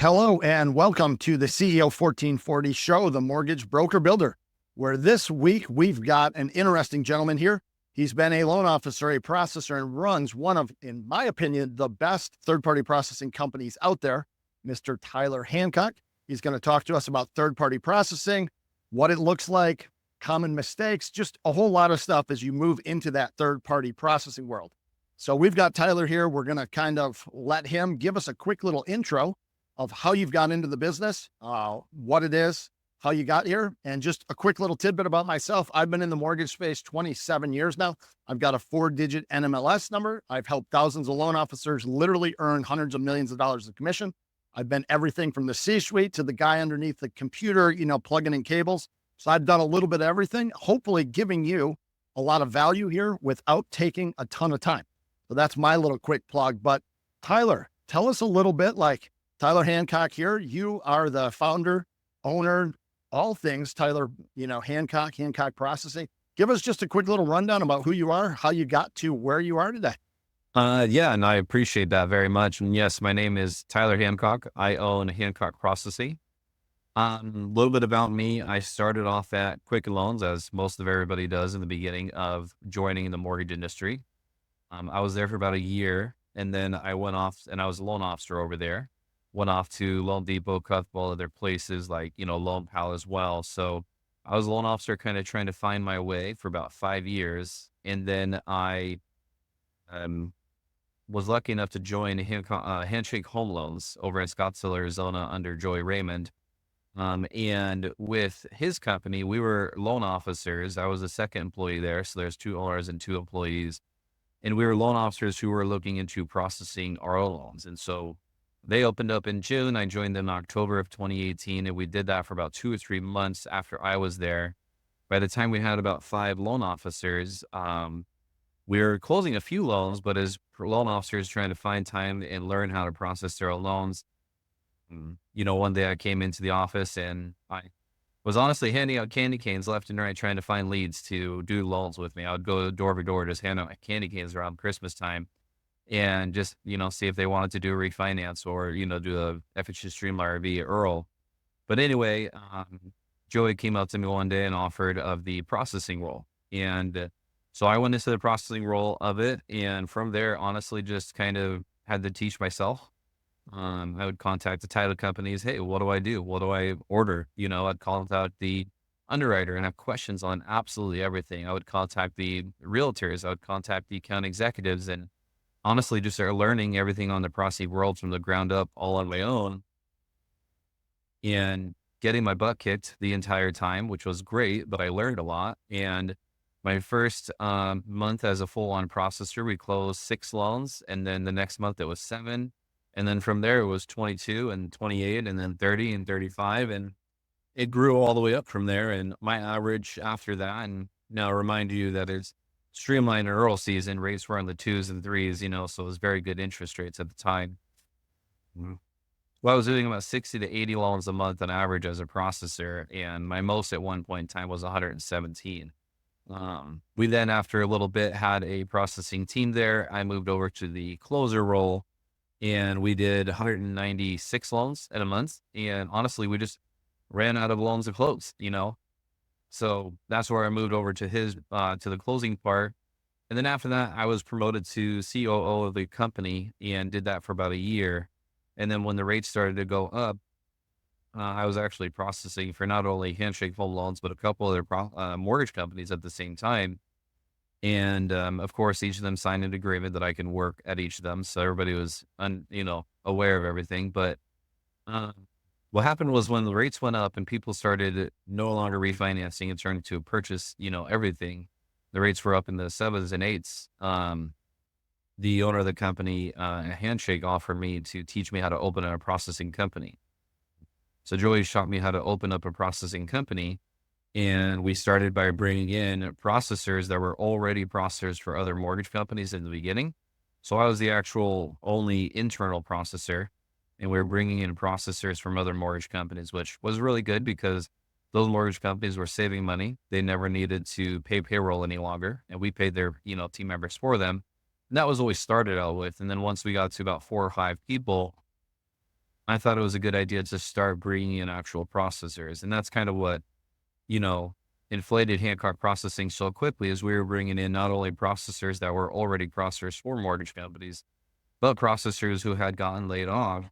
Hello and welcome to the CEO1440 Show, the mortgage broker builder, where this week we've got an interesting gentleman here. He's been a loan officer, a processor, and runs one of, in my opinion, the best third-party processing companies out there, Mr. Tyler Hancock. He's going to talk to us about third-party processing, what it looks like, common mistakes, just a whole lot of stuff as you move into that third-party processing world. So we've got Tyler here. We're going to kind of let him give us a quick little intro of how you've got into the business, what it is, how you got here, and just a quick little tidbit about myself. I've been in the mortgage space 27 years now. I've got a 4-digit NMLS number. I've helped thousands of loan officers literally earn hundreds of millions of dollars in commission. I've been everything from the C-suite to the guy underneath the computer, plugging in cables. So I've done a little bit of everything, hopefully giving you a lot of value here without taking a ton of time. So that's my little quick plug. But Tyler, tell us a little bit, Tyler Hancock here. You are the founder, owner, all things Tyler, Hancock Processing. Give us just a quick little rundown about who you are, how you got to where you are today. Yeah, and I appreciate that very much. And yes, my name is Tyler Hancock. I own Hancock Processing. A little bit about me. I started off at Quicken Loans, as most of everybody does in the beginning of joining the mortgage industry. I was there for about a year, and then I went off, and I was a loan officer over there. Went off to Loan Depot, couple other places like, Loan Pal as well. So I was a loan officer kind of trying to find my way for about 5 years. And then I was lucky enough to join Handshake Home Loans over in Scottsdale, Arizona under Joey Raymond. And with his company, we were loan officers. I was the second employee there. So there's 2 owners and 2 employees. And we were loan officers who were looking into processing our own loans. And so they opened up in June. I joined them in October of 2018, and we did that for about 2 or 3 months after I was there. By the time we had about 5 loan officers, we were closing a few loans, but as loan officers trying to find time and learn how to process their own loans, one day I came into the office and I was honestly handing out candy canes left and right, trying to find leads to do loans with me. I would go door to door, just hand out my candy canes around Christmas time. And just, see if they wanted to do a refinance or, do a FHA Streamline via Earl. But anyway, Joey came up to me one day and offered of the processing role. And so I went into the processing role of it. And from there, honestly, just kind of had to teach myself. I would contact the title companies. Hey, what do I do? What do I order? I'd call out the underwriter and have questions on absolutely everything. I would contact the realtors. I would contact the account executives and honestly just start learning everything on the processing world from the ground up all on my own and getting my butt kicked the entire time, which was great, but I learned a lot. And my first month as a full-on processor, we closed 6 loans. And then the next month it was 7. And then from there it was 22 and 28 and then 30 and 35. And it grew all the way up from there. And my average after that, and now I remind you that it's Streamline and Earl season, rates were on the 2s and 3s, so it was very good interest rates at the time. Well, I was doing about 60 to 80 loans a month on average as a processor, and my most at one point in time was 117. We then, after a little bit, had a processing team there. I moved over to the closer role, and we did 196 loans in a month. And honestly, we just ran out of loans to close, So that's where I moved over to to the closing part. And then after that, I was promoted to COO of the company and did that for about a year. And then when the rates started to go up, I was actually processing for not only Handshake Home Loans, but a couple other mortgage companies at the same time. And of course, each of them signed an agreement that I can work at each of them. So everybody was, aware of everything. But what happened was when the rates went up and people started no longer refinancing and turning to a purchase, everything, the rates were up in the 7s and 8s. The owner of the company, Handshake, offered me to teach me how to open a processing company. So Joey taught me how to open up a processing company. And we started by bringing in processors that were already processors for other mortgage companies in the beginning. So I was the actual only internal processor. And we were bringing in processors from other mortgage companies, which was really good because those mortgage companies were saving money. They never needed to pay payroll any longer. And we paid their, team members for them. And that was what we started out with. And then once we got to about 4 or 5 people, I thought it was a good idea to start bringing in actual processors. And that's kind of what, you know, inflated Hancock Processing so quickly is we were bringing in not only processors that were already processors for mortgage companies, but processors who had gotten laid off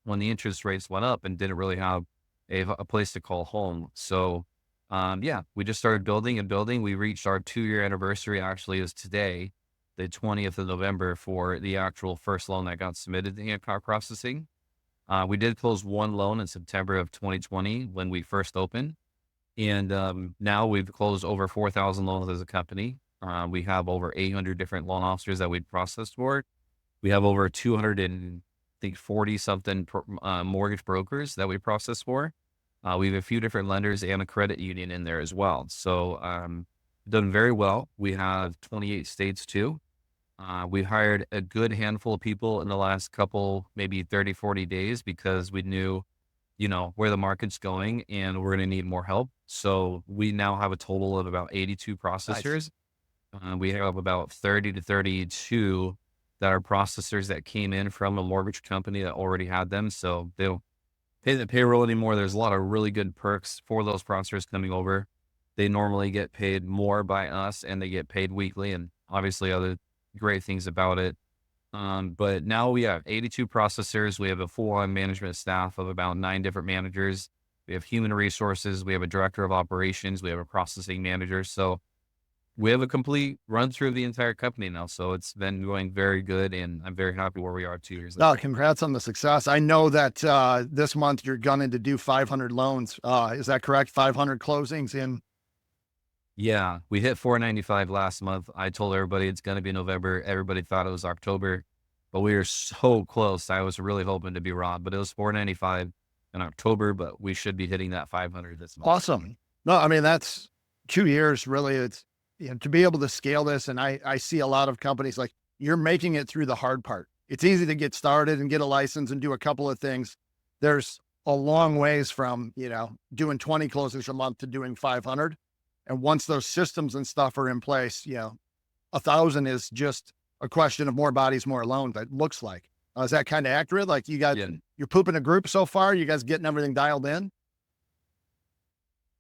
when the interest rates went up and didn't really have a place to call home. So, yeah, we just started building and building. We reached our 2-year anniversary actually is today, the 20th of November for the actual first loan that got submitted to Hancock Processing. We did close one loan in September of 2020 when we first opened. And now we've closed over 4,000 loans as a company. We have over 800 different loan officers that we processed for. We have over 200 and I think 40 something mortgage brokers that we process for. We have a few different lenders and a credit union in there as well. So done very well. We have 28 states too. We hired a good handful of people in the last couple, maybe 30, 40 days because we knew, where the market's going and we're going to need more help. So we now have a total of about 82 Nice. processors. We have about 30 to 32 that are processors that came in from a mortgage company that already had them. So they don't pay the payroll anymore. There's a lot of really good perks for those processors coming over. They normally get paid more by us and they get paid weekly and obviously other great things about it. But now we have 82 processors. We have a full-on management staff of about 9 different managers. We have human resources. We have a director of operations. We have a processing manager. So we have a complete run through of the entire company now. So it's been going very good and I'm very happy where we are 2 years No, later. congrats on the success. I know that this month you're gunning to do 500 loans. Is that correct? 500 closings in. Yeah, we hit 495 last month. I told everybody it's going to be November. Everybody thought it was October, but we were so close. I was really hoping to be wrong, but it was 495 in October, but we should be hitting that 500 this month. Awesome. No, I mean, that's 2 years really. It's, to be able to scale this. And I see a lot of companies like you're making it through the hard part. It's easy to get started and get a license and do a couple of things. There's a long ways from, doing 20 closings a month to doing 500. And once those systems and stuff are in place, 1,000 is just a question of more bodies, more loans. It looks like. Is that kind of accurate? Like Yeah. you're pooping a group so far. You guys getting everything dialed in?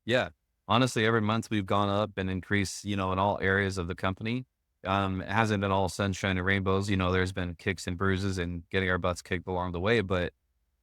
Yeah. Honestly, every month we've gone up and increased, in all areas of the company. It hasn't been all sunshine and rainbows. There's been kicks and bruises and getting our butts kicked along the way, but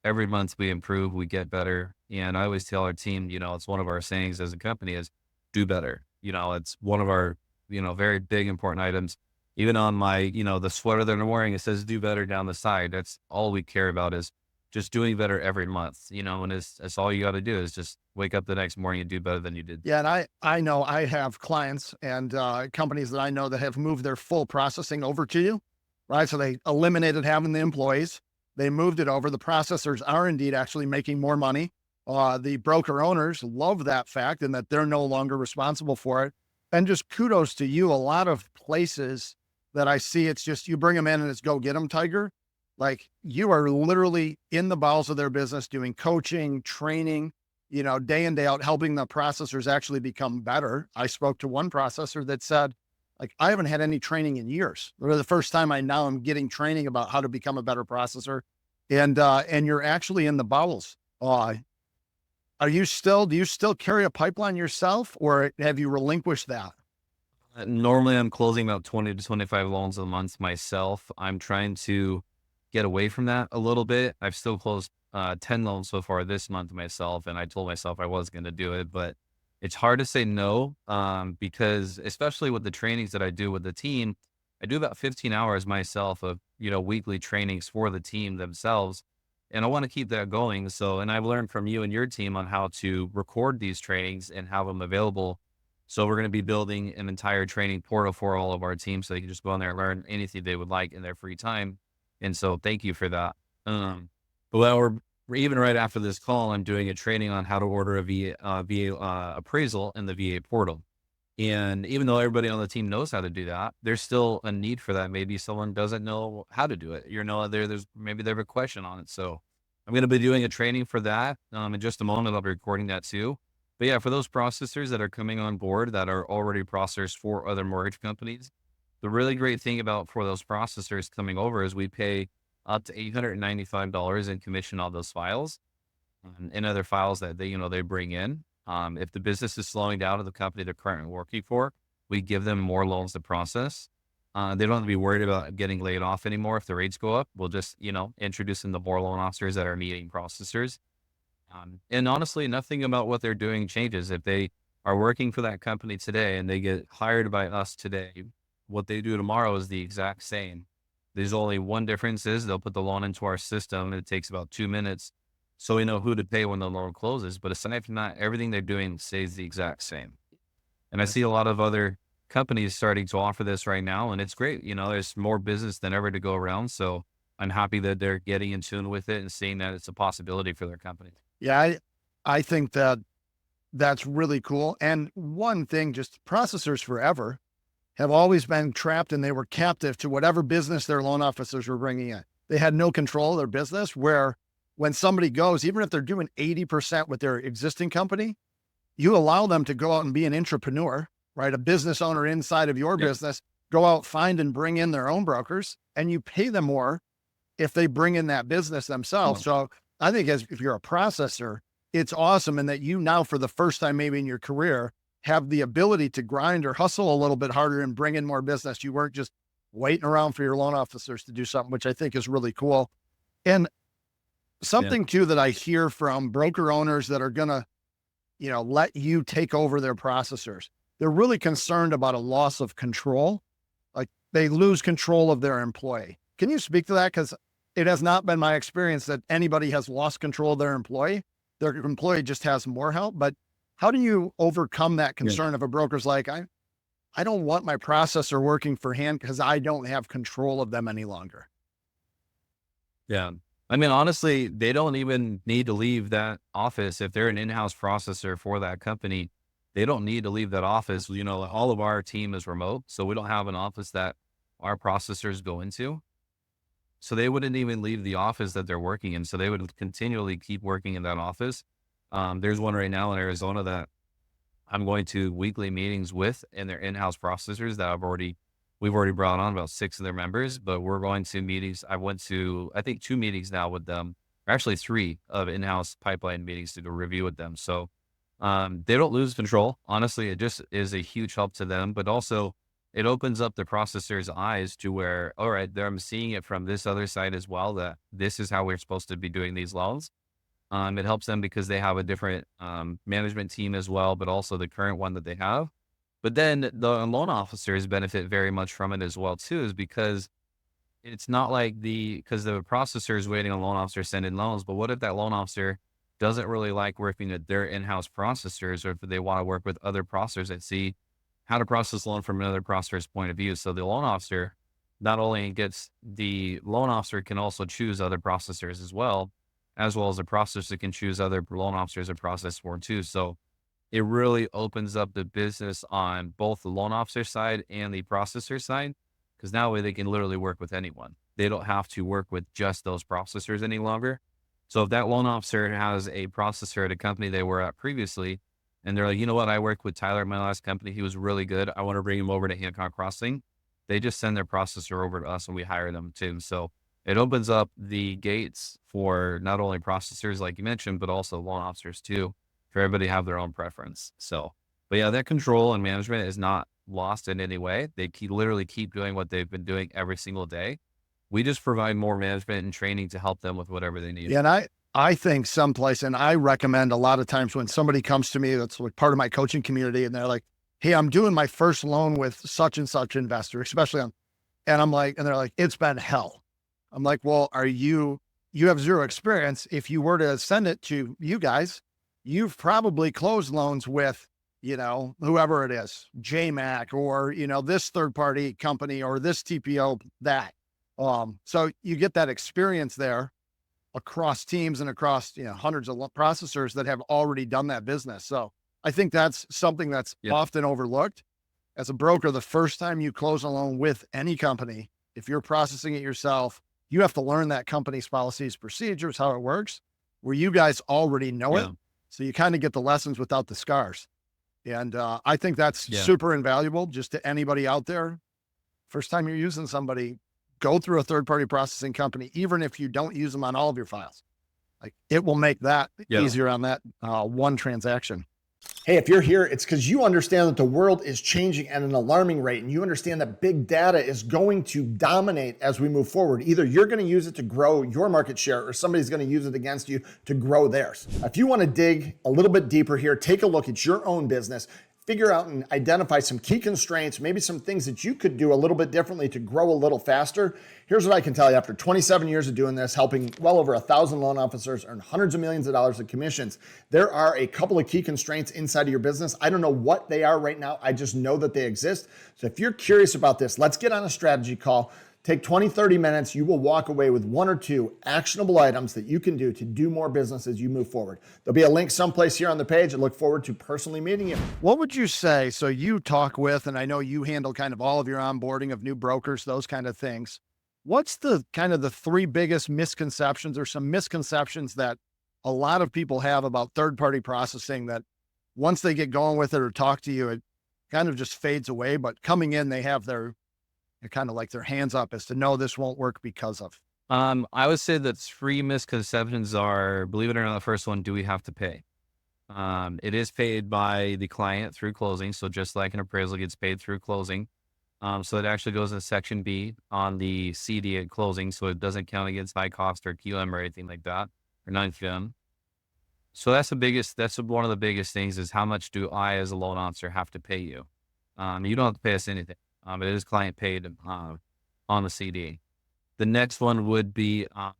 every month we improve, we get better. And I always tell our team, it's one of our sayings as a company is do better. It's one of our, very big important items. Even on my, the sweater that I'm wearing, it says do better down the side. That's all we care about is just doing better every month, and it's all you got to do is just wake up the next morning and do better than you did. Yeah. And I know I have clients and companies that I know that have moved their full processing over to you, right? So they eliminated having the employees. They moved it over. The processors are indeed actually making more money. The broker owners love that fact and that they're no longer responsible for it. And just kudos to you. A lot of places that I see, it's just you bring them in and it's go get them, Tiger. Like you are literally in the bowels of their business doing coaching, training, day in, day out, helping the processors actually become better. I spoke to one processor that said, like, I haven't had any training in years. For the first time I now am getting training about how to become a better processor. And you're actually in the bowels. Do you still carry a pipeline yourself or have you relinquished that? Normally I'm closing about 20 to 25 loans a month myself. I'm trying to get away from that a little bit. I've still closed 10 loans so far this month myself. And I told myself I was going to do it, but it's hard to say no because especially with the trainings that I do with the team, I do about 15 hours myself of, weekly trainings for the team themselves. And I want to keep that going. So, and I've learned from you and your team on how to record these trainings and have them available. So we're going to be building an entire training portal for all of our teams so they can just go on there and learn anything they would like in their free time. And so thank you for that. But we're even right after this call, I'm doing a training on how to order a VA appraisal in the VA portal. And even though everybody on the team knows how to do that, there's still a need for that. Maybe someone doesn't know how to do it. There's maybe they have a question on it. So I'm going to be doing a training for that. In just a moment, I'll be recording that too. But yeah, for those processors that are coming on board that are already processors for other mortgage companies, the really great thing about for those processors coming over is we pay up to $895 in commission on those files, and other files that they bring in. If the business is slowing down at the company they're currently working for, we give them more loans to process. They don't have to be worried about getting laid off anymore if the rates go up. We'll just, introduce them to more loan officers that are meeting processors. And honestly, nothing about what they're doing changes. If they are working for that company today and they get hired by us today, what they do tomorrow is the exact same. There's only one difference is they'll put the loan into our system and it takes about 2 minutes. So we know who to pay when the loan closes. But aside from that, everything they're doing stays the exact same. And I see a lot of other companies starting to offer this right now, and it's great. There's more business than ever to go around. So I'm happy that they're getting in tune with it and seeing that it's a possibility for their company. Yeah, I think that that's really cool. And one thing, just processors forever have always been trapped and they were captive to whatever business their loan officers were bringing in. They had no control of their business, where when somebody goes, even if they're doing 80% with their existing company, you allow them to go out and be an entrepreneur, right? A business owner inside of your business, go out, find and bring in their own brokers, and you pay them more if they bring in that business themselves. So I think if you're a processor, it's awesome. And that you now, for the first time, maybe in your career, have the ability to grind or hustle a little bit harder and bring in more business. You weren't just waiting around for your loan officers to do something, which I think is really cool. And something too, that I hear from broker owners that are going to, let you take over their processors. They're really concerned about a loss of control. Like they lose control of their employee. Can you speak to that? Because it has not been my experience that anybody has lost control of their employee. Their employee just has more help. But how do you overcome that concern if a broker's like, I don't want my processor working for hand because I don't have control of them any longer? Yeah. I mean, honestly, they don't even need to leave that office. If they're an in-house processor for that company, they don't need to leave that office. All of our team is remote, so we don't have an office that our processors go into. So they wouldn't even leave the office that they're working in. So they would continually keep working in that office. There's one right now in Arizona that I'm going to weekly meetings with, and their in-house processors that we've already brought on about 6 of their members, but we're going to meetings. I went to, I think 2 meetings now with them, or actually 3 of in-house pipeline meetings to do a review with them. So they don't lose control. Honestly, it just is a huge help to them, but also it opens up the processor's eyes to where, all right, I'm seeing it from this other side as well, that this is how we're supposed to be doing these loans. It helps them because they have a different management team as well, but also the current one that they have. But then the loan officers benefit very much from it as well too, is because it's not like because the processor is waiting on loan officer to send in loans. But what if that loan officer doesn't really like working with their in-house processors, or if they want to work with other processors that see how to process loan from another processor's point of view? So the loan officer not only gets, the loan officer can also choose other processors as well as the processor can choose other loan officers to process for too. So it really opens up the business on both the loan officer side and the processor side, because now they can literally work with anyone. They don't have to work with just those processors any longer. So if that loan officer has a processor at a company they were at previously, and they're like, you know what, I worked with Tyler at my last company, he was really good, I want to bring him over to Hancock Processing, they just send their processor over to us and we hire them too. So it opens up the gates for not only processors like you mentioned, but also loan officers too, for everybody to have their own preference. So, but yeah, that control and management is not lost in any way. They literally keep doing what they've been doing every single day. We just provide more management and training to help them with whatever they need. Yeah, and I think someplace, and I recommend a lot of times when somebody comes to me that's like part of my coaching community, and they're like, hey, I'm doing my first loan with such and such investor, especially on, and I'm like, and they're like, it's been hell. I'm like, well, you have zero experience. If you were to send it to you guys, you've probably closed loans with, whoever it is, JMac, or, this third party company, or this TPO, that. So you get that experience there across teams and across, hundreds of processors that have already done that business. So I think that's something that's often overlooked. As a broker, the first time you close a loan with any company, if you're processing it yourself, you have to learn that company's policies, procedures, how it works, where you guys already know it. So you kind of get the lessons without the scars. And I think that's super invaluable just to anybody out there. First time you're using somebody, go through a third-party processing company, even if you don't use them on all of your files. Like, it will make that Yeah. easier on that one transaction. Hey, if you're here, it's because you understand that the world is changing at an alarming rate, and you understand that big data is going to dominate as we move forward. Either you're going to use it to grow your market share, or somebody's going to use it against you to grow theirs. If you want to dig a little bit deeper here, take a look at your own business, figure out and identify some key constraints, maybe some things that you could do a little bit differently to grow a little faster. Here's what I can tell you. After 27 years of doing this, helping well over 1,000 loan officers earn hundreds of millions of dollars in commissions, there are a couple of key constraints inside of your business. I don't know what they are right now. I just know that they exist. So if you're curious about this, let's get on a strategy call. Take 20, 30 minutes. You will walk away with one or two actionable items that you can do to do more business as you move forward. There'll be a link someplace here on the page. I look forward to personally meeting you. What would you say? So you talk with, and I know you handle kind of all of your onboarding of new brokers, those kind of things. What's the kind of the three biggest misconceptions, or some misconceptions that a lot of people have about third-party processing, that once they get going with it or talk to you, it kind of just fades away, but coming in, they have they're kind of like their hands up as to, no, this won't work because of. I would say that three misconceptions are, believe it or not, the first one, do we have to pay? It is paid by the client through closing. So just like an appraisal gets paid through closing. So it actually goes in section B on the CD at closing. So it doesn't count against high cost or QM or anything like that, or non-QM. So that's one of the biggest things, is how much do I as a loan officer have to pay you? You don't have to pay us anything. It is client paid on the CD. The next one would be I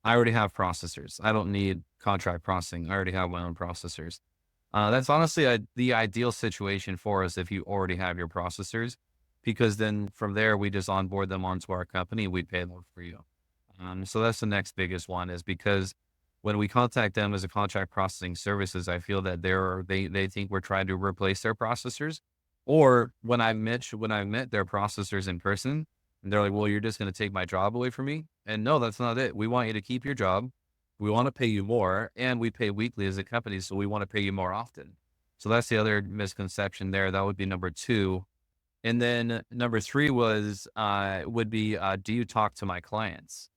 already have processors. I don't need contract processing. I already have my own processors. That's honestly the ideal situation for us if you already have your processors, because then from there we just onboard them onto our company. We pay them for you. So that's the next biggest one, is because when we contact them as a contract processing services, I feel that they think we're trying to replace their processors. Or when I met their processors in person, and they're like, well, you're just going to take my job away from me. And no, that's not it. We want you to keep your job. We want to pay you more, and we pay weekly as a company. So we want to pay you more often. So that's the other misconception there. That would be number two. And then number three would be, do you talk to my clients?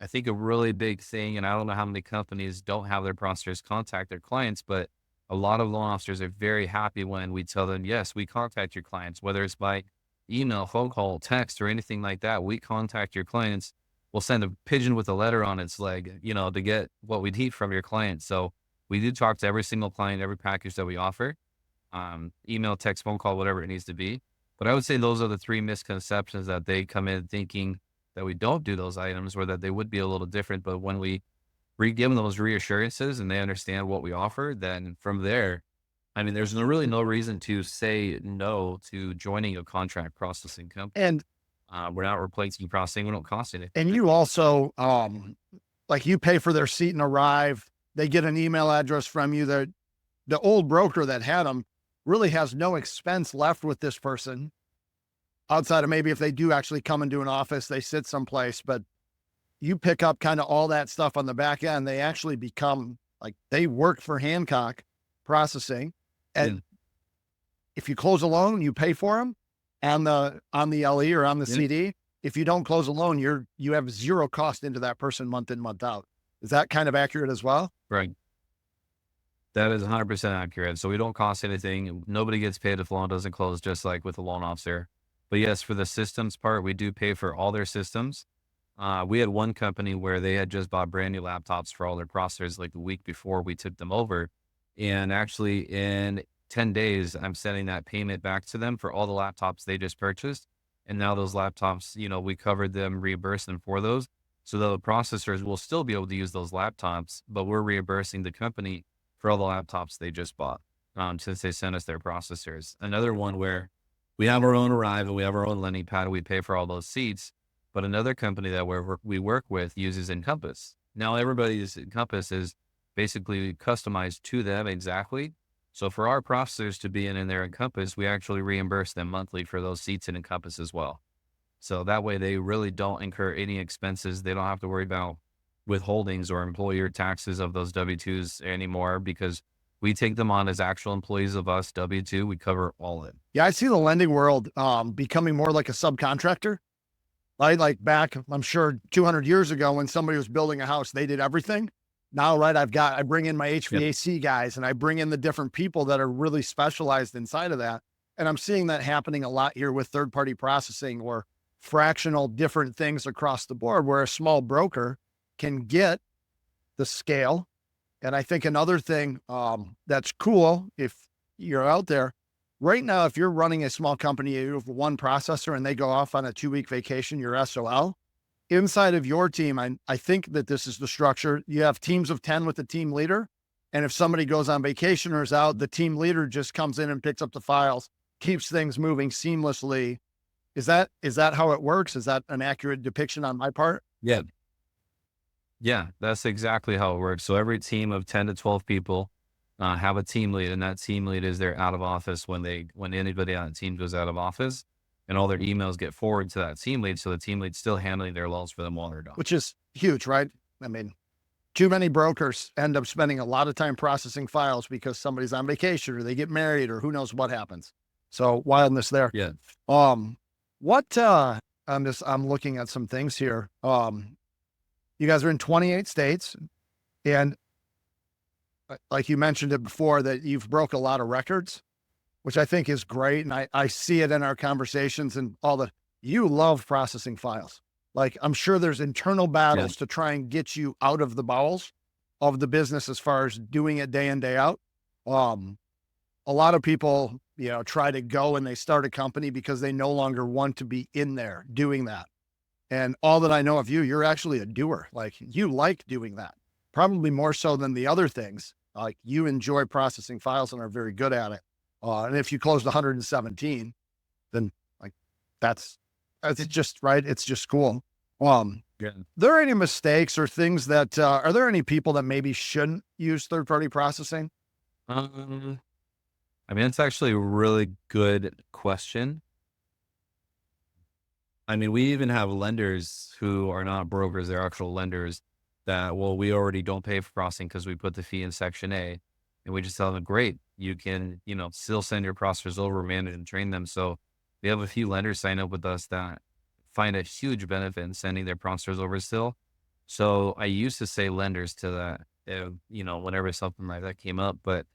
I think a really big thing, and I don't know how many companies don't have their processors contact their clients, but a lot of loan officers are very happy when we tell them, yes, we contact your clients, whether it's by email, phone call, text, or anything like that. We contact your clients. We'll send a pigeon with a letter on its leg, to get what we need from your client. So we do talk to every single client, every package that we offer, email, text, phone call, whatever it needs to be. But I would say those are the three misconceptions, that they come in thinking that we don't do those items, or that they would be a little different. But when we give them those reassurances and they understand what we offer, then from there, I mean, there's really no reason to say no to joining a contract processing company. And we're not replacing processing. We don't cost anything. and you also, like, you pay for their seat and arrive. They get an email address from you. The old broker that had them really has no expense left with this person, outside of maybe if they do actually come into an office, they sit someplace, but you pick up kind of all that stuff on the back end. They actually become like, they work for Hancock Processing. And if you close a loan, you pay for them on the LE or on the CD. If you don't close a loan, you have zero cost into that person month in, month out. Is that kind of accurate as well? Right. That is 100% accurate. So we don't cost anything. Nobody gets paid if the loan doesn't close, just like with a loan officer. But yes, for the systems part, we do pay for all their systems. We had one company where they had just bought brand new laptops for all their processors like the week before we took them over. And actually in 10 days, I'm sending that payment back to them for all the laptops they just purchased. And now those laptops, we covered them, reimbursed them for those. So the processors will still be able to use those laptops, but we're reimbursing the company for all the laptops they just bought, since they sent us their processors. Another one where we have our own Arrive and we have our own lending pad, and we pay for all those seats. But another company that we work with uses Encompass. Now everybody's Encompass is basically customized to them exactly. So for our processors to be in their Encompass, we actually reimburse them monthly for those seats in Encompass as well. So that way they really don't incur any expenses. They don't have to worry about withholdings or employer taxes of those W-2s anymore, because We take them on as actual employees of us, W-2. We cover all it. Yeah, I see the lending world becoming more like a subcontractor. Right? Like back, I'm sure 200 years ago when somebody was building a house, they did everything. Now, right, I bring in my HVAC guys and I bring in the different people that are really specialized inside of that. And I'm seeing that happening a lot here with third-party processing or fractional different things across the board where a small broker can get the scale. And I think another thing that's cool if you're out there right now, if you're running a small company, you have one processor and they go off on a 2-week vacation, you're SOL. Inside of your team, I think that this is the structure. You have teams of 10 with the team leader. And if somebody goes on vacation or is out, the team leader just comes in and picks up the files, keeps things moving seamlessly. Is that how it works? Is that an accurate depiction on my part? Yeah. Yeah, that's exactly how it works. So every team of 10 to 12 people have a team lead, and that team lead is their out of office when anybody on the team goes out of office, and all their emails get forwarded to that team lead. So the team lead's still handling their loans for them while they're done. Which is huge, right? I mean, too many brokers end up spending a lot of time processing files because somebody's on vacation or they get married or who knows what happens. So wildness there. Yeah. I'm looking at some things here. You guys are in 28 states and like you mentioned it before that you've broke a lot of records, which I think is great. And I see it in our conversations and you love processing files. Like I'm sure there's internal battles to try and get you out of the bowels of the business as far as doing it day in, day out. A lot of people, try to go and they start a company because they no longer want to be in there doing that. And all that I know of you, you're actually a doer. Like you like doing that, probably more so than the other things. Like you enjoy processing files and are very good at it. And if you closed 117, then like that's just right. It's just cool. There any mistakes or things that, are there any people that maybe shouldn't use third-party processing? I mean, it's actually a really good question. I mean, we even have lenders who are not brokers, they're actual lenders that, well, we already don't pay for processing because we put the fee in Section A. And we just tell them, great, you can, still send your processors over, manage and train them. So we have a few lenders sign up with us that find a huge benefit in sending their processors over still. So I used to say lenders to that, whenever something like that came up, but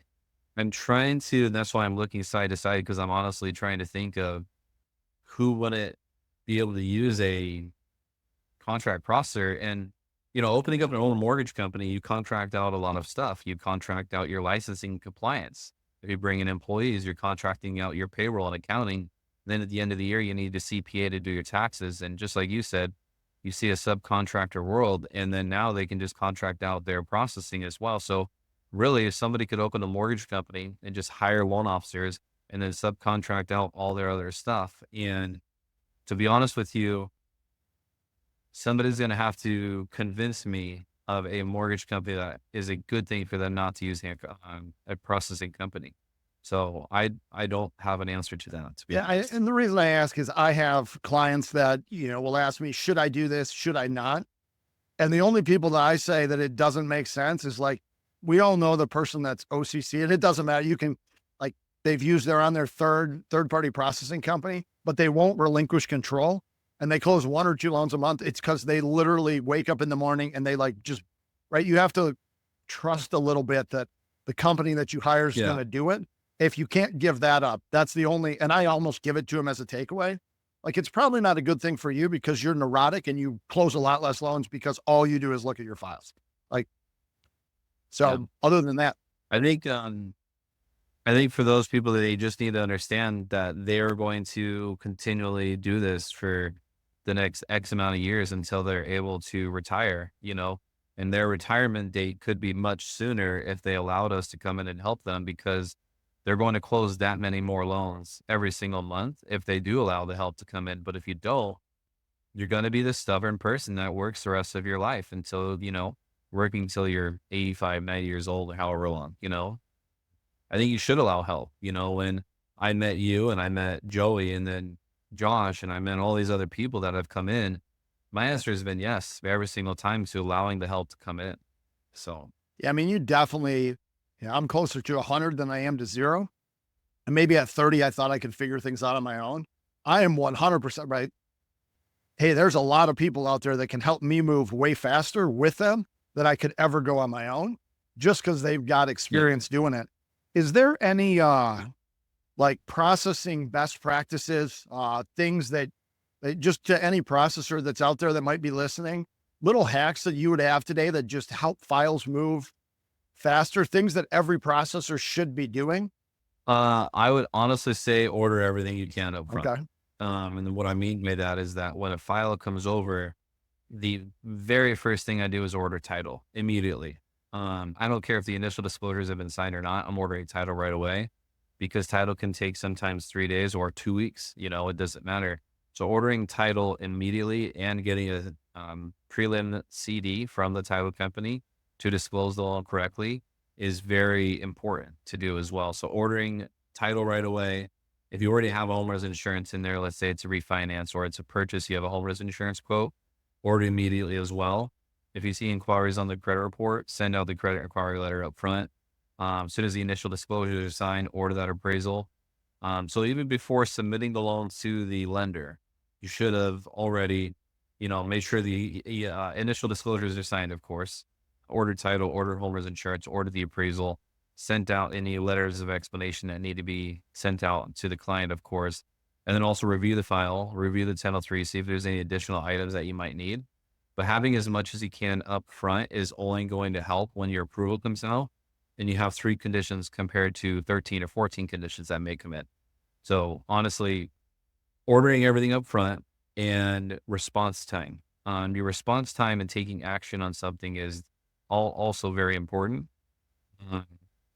I'm trying to, and that's why I'm looking side to side, because I'm honestly trying to think of who wouldn't be able to use a contract processor. And, opening up an own mortgage company, you contract out a lot of stuff. You contract out your licensing compliance. If you bring in employees, you're contracting out your payroll and accounting. Then at the end of the year, you need a CPA to do your taxes. And just like you said, you see a subcontractor world, and then now they can just contract out their processing as well. So really, if somebody could open a mortgage company and just hire loan officers and then subcontract out all their other stuff. And to be honest with you, somebody's going to have to convince me of a mortgage company that is a good thing for them not to use a processing company. So I don't have an answer to that. And the reason I ask is I have clients that, will ask me, should I do this? Should I not? And the only people that I say that it doesn't make sense is like, we all know the person that's OCC, and it doesn't matter. You can they're on their third-party processing company, but they won't relinquish control. And they close 1 or 2 loans a month. It's because they literally wake up in the morning and they right. You have to trust a little bit that the company that you hire is going to do it. If you can't give that up, that's the only, and I almost give it to them as a takeaway. Like, it's probably not a good thing for you because you're neurotic and you close a lot less loans because all you do is look at your files. Other than that, I think for those people, they just need to understand that they're going to continually do this for the next X amount of years until they're able to retire, and their retirement date could be much sooner if they allowed us to come in and help them, because they're going to close that many more loans every single month if they do allow the help to come in. But if you don't, you're going to be the stubborn person that works the rest of your life until, working until you're 85, 90 years old, or however long, I think you should allow help. When I met you and I met Joey and then Josh and I met all these other people that have come in, my answer has been yes every single time to allowing the help to come in. So, yeah, I mean, you definitely Yeah, I'm closer to 100 than I am to 0. And maybe at 30, I thought I could figure things out on my own. I am 100% right. Hey, there's a lot of people out there that can help me move way faster with them than I could ever go on my own, just because they've got Yeah. experience doing it. Is there any like processing best practices, things that just to any processor that's out there that might be listening, little hacks that you would have today that just help files move faster, things that every processor should be doing? I would honestly say order everything you can up front. Okay. And then what I mean by that is that when a file comes over, the very first thing I do is order title immediately. I don't care if the initial disclosures have been signed or not. I'm ordering title right away because title can take sometimes 3 days or 2 weeks. It doesn't matter. So ordering title immediately and getting a prelim CD from the title company to disclose the loan correctly is very important to do as well. So ordering title right away. If you already have homeowners insurance in there, let's say it's a refinance or it's a purchase, you have a homeowners insurance quote, order immediately as well. If you see inquiries on the credit report, send out the credit inquiry letter up front. As soon as the initial disclosure is signed, order that appraisal. So even before submitting the loan to the lender, you should have already, made sure the initial disclosures are signed, of course. Order title, order homeowners insurance, order the appraisal, sent out any letters of explanation that need to be sent out to the client, of course. And then also review the file, review the 1003, see if there's any additional items that you might need. But having as much as you can up front is only going to help when your approval comes out and you have 3 conditions compared to 13 or 14 conditions that may come in. So honestly, ordering everything up front and response time. Your response time and taking action on something is also very important. Uh,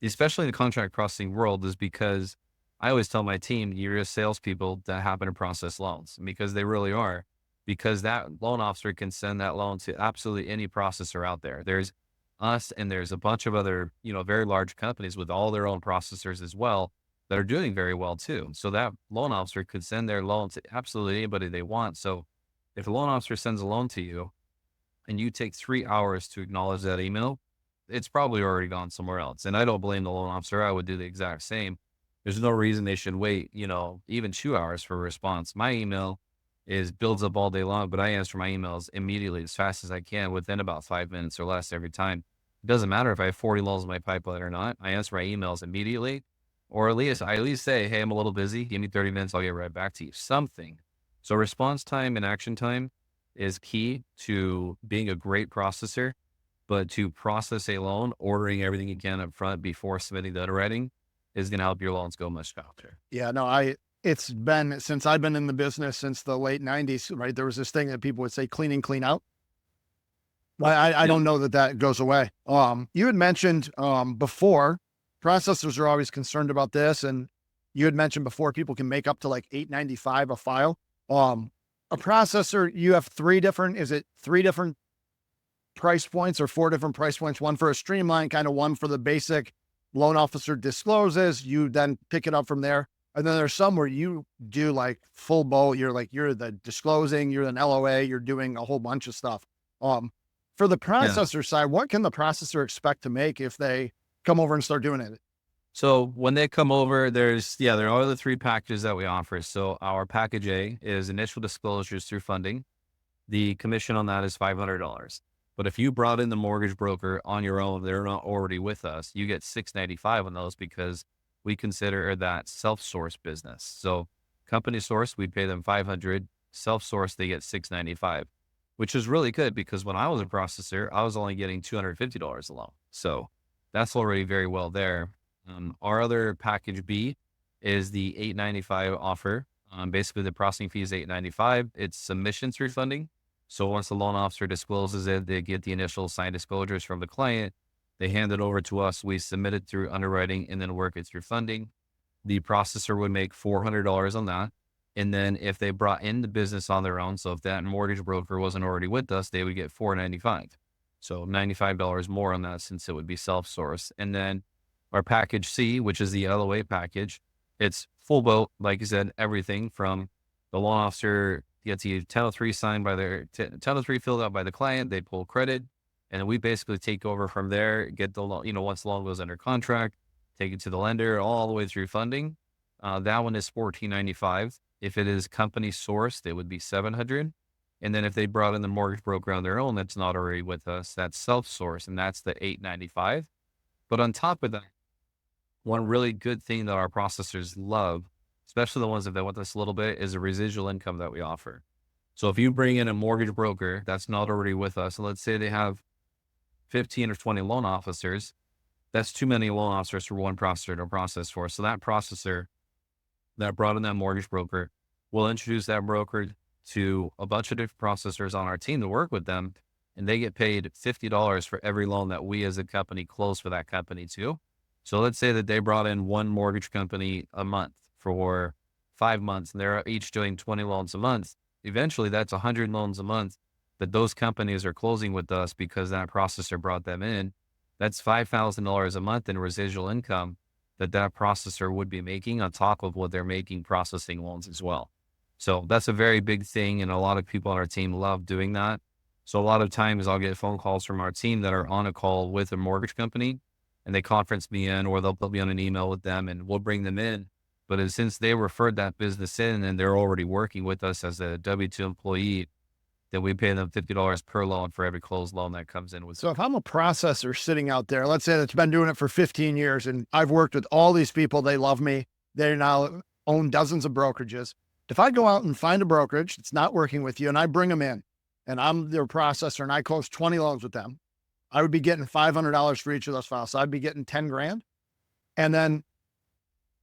Especially in the contract processing world, is because I always tell my team, you're just salespeople that happen to process loans, because they really are. Because that loan officer can send that loan to absolutely any processor out there. There's us and there's a bunch of other, very large companies with all their own processors as well that are doing very well too. So that loan officer could send their loan to absolutely anybody they want. So if a loan officer sends a loan to you and you take 3 hours to acknowledge that email, it's probably already gone somewhere else. And I don't blame the loan officer. I would do the exact same. There's no reason they should wait, even 2 hours for a response. My email builds up all day long, but I answer my emails immediately as fast as I can within about 5 minutes or less every time. It doesn't matter if I have 40 loans in my pipeline or not. I answer my emails immediately, or I at least say, hey, I'm a little busy. Give me 30 minutes. I'll get right back to you. Something. So response time and action time is key to being a great processor. But to process a loan, ordering everything you can up front before submitting the underwriting is going to help your loans go much faster. Yeah, no, it's been since I've been in the business since the late 90s, right? There was this thing that people would say clean in, clean out. I Yep. don't know that goes away. You had mentioned before, processors are always concerned about this, and you had mentioned before people can make up to like $8.95 a file. A processor, you have is it 3 different price points or 4 different price points? One for a streamline, kind of one for the basic loan officer discloses. You then pick it up from there. And then there's some where you do like full bowl. You're the disclosing, you're an LOA, you're doing a whole bunch of stuff. For the Yeah. processor side, what can the processor expect to make if they come over and start doing it? So when they come over, there are the 3 packages that we offer. So our package A is initial disclosures through funding. The commission on that is $500. But if you brought in the mortgage broker on your own, they're not already with us, you get $695 on those because we consider that self-source business. So company source, we pay them $500. Self-source, they get $695, which is really good because when I was a processor, I was only getting $250 a loan. So that's already very well there. Our other package B is the $895 offer. Basically, the processing fee is $895. It's submissions refunding. So once the loan officer discloses it, they get the initial signed disclosures from the client. They hand it over to us. We submit it through underwriting and then work it through funding. The processor would make $400 on that. And then if they brought in the business on their own, so if that mortgage broker wasn't already with us, they would get $495. So $95 more on that since it would be self-source. And then our package C, which is the LOA package, it's full boat. Like I said, everything from the loan officer gets the 1003 signed by 1003 filled out by the client. They pull credit And we basically take over from there, get the loan, once the loan goes under contract, take it to the lender all the way through funding. That one is $14.95. If it is company sourced, it would be $700. And then if they brought in the mortgage broker on their own, that's not already with us, that's self-sourced, and that's the $895. But on top of that, one really good thing that our processors love, especially the ones that have been with us a little bit, is the residual income that we offer. So if you bring in a mortgage broker that's not already with us, and let's say they have 15 or 20 loan officers, that's too many loan officers for one processor to process for. So that processor that brought in that mortgage broker will introduce that broker to a bunch of different processors on our team to work with them, and they get paid $50 for every loan that we as a company close for that company too. So let's say that they brought in one mortgage company a month for 5 months, and they're each doing 20 loans a month. Eventually, that's 100 loans a month that those companies are closing with us because that processor brought them in. That's $5,000 a month in residual income that processor would be making on top of what they're making processing loans as well. So that's a very big thing, and a lot of people on our team love doing that. So a lot of times I'll get phone calls from our team that are on a call with a mortgage company, and they conference me in, or they'll put me on an email with them, and we'll bring them in. But since they referred that business in and they're already working with us as a W-2 employee, then we pay them $50 per loan for every closed loan that comes in with. So if I'm a processor sitting out there, let's say that's been doing it for 15 years, and I've worked with all these people, they love me, they now own dozens of brokerages. If I go out and find a brokerage that's not working with you and I bring them in and I'm their processor and I close 20 loans with them, I would be getting $500 for each of those files. So I'd be getting 10 grand. And then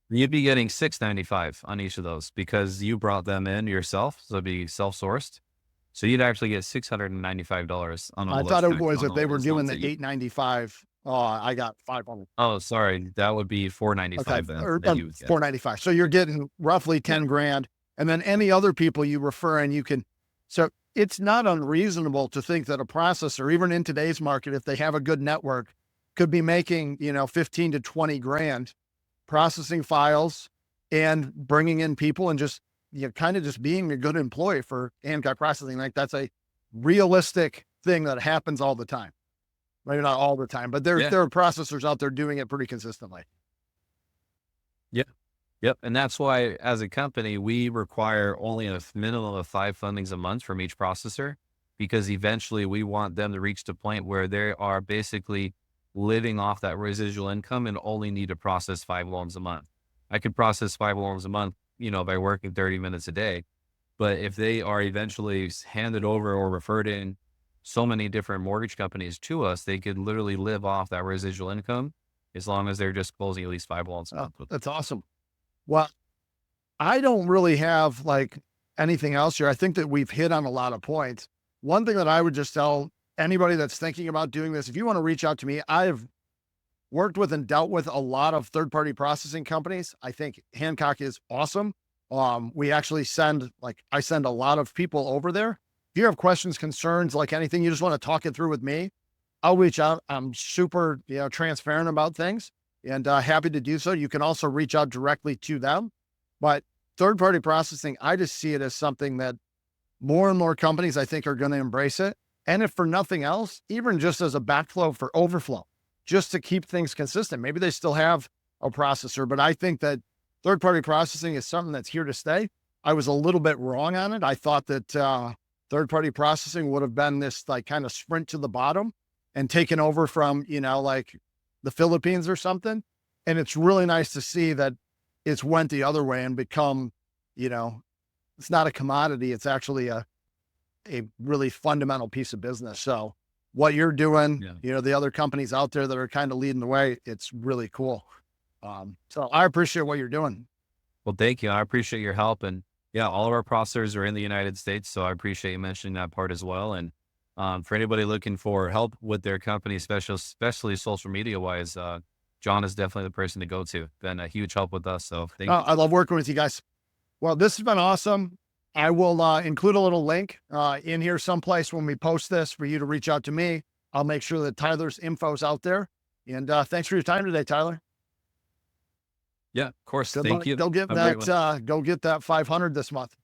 you'd be getting $695 on each of those because you brought them in yourself. So it'd be self-sourced. So you'd actually get $695 on I thought it was if they were doing the $895. Oh, I got 500. Oh, sorry. That would be $495 okay. then. Or $495. So you're getting roughly 10 grand. And then any other people you refer in, you can. So it's not unreasonable to think that a processor, even in today's market, if they have a good network, could be making, 15 to 20 grand processing files and bringing in people and just, kind of just being a good employee for Hancock Processing. Like that's a realistic thing that happens all the time. Maybe not all the time, but there are processors out there doing it pretty consistently. Yep. And that's why as a company, we require only a minimum of 5 fundings a month from each processor, because eventually we want them to reach the point where they are basically living off that residual income and only need to process 5 loans a month. I could process 5 loans a month, by working 30 minutes a day. But if they are eventually handed over or referred in so many different mortgage companies to us, they could literally live off that residual income as long as they're just closing at least 5 loans a month. That's awesome. Well, I don't really have like anything else here. I think that we've hit on a lot of points. One thing that I would just tell anybody that's thinking about doing this, if you want to reach out to me, I've worked with and dealt with a lot of third-party processing companies. I think Hancock is awesome. We actually I send a lot of people over there. If you have questions, concerns, like anything, you just want to talk it through with me, I'll reach out. I'm super, transparent about things and happy to do so. You can also reach out directly to them. But third-party processing, I just see it as something that more and more companies, I think, are going to embrace it. And if for nothing else, even just as a backflow for overflow, just to keep things consistent. Maybe they still have a processor, but I think that third-party processing is something that's here to stay. I was a little bit wrong on it. I thought that third-party processing would have been this like kind of sprint to the bottom and taken over from, like the Philippines or something. And it's really nice to see that it's went the other way and become, it's not a commodity. It's actually a really fundamental piece of business. So what you're doing, the other companies out there that are kind of leading the way, it's really cool. So I appreciate what you're doing. Well, thank you. I appreciate your help. And all of our processors are in the United States. So I appreciate you mentioning that part as well. And for anybody looking for help with their company, especially social media wise, John is definitely the person to go to. Been a huge help with us. So thank you. I love working with you guys. Well, this has been awesome. I will include a little link in here someplace when we post this for you to reach out to me. I'll make sure that Tyler's info's out there. And thanks for your time today, Tyler. Yeah, of course. Good Thank luck. you. Go get that. Go get that 500 this month.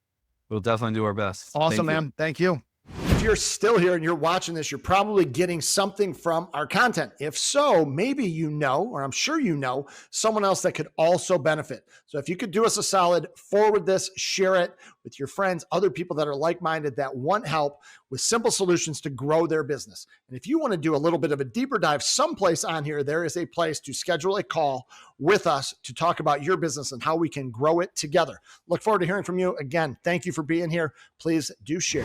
We'll definitely do our best. Awesome, man. Thank you. you're still here and you're watching this, you're probably getting something from our content. If so, maybe you know, or I'm sure you know, someone else that could also benefit. So if you could do us a solid, forward this, share it with your friends, other people that are like-minded that want help with simple solutions to grow their business. And if you want to do a little bit of a deeper dive someplace on here, there is a place to schedule a call with us to talk about your business and how we can grow it together. Look forward to hearing from you. Again, thank you for being here. Please do share.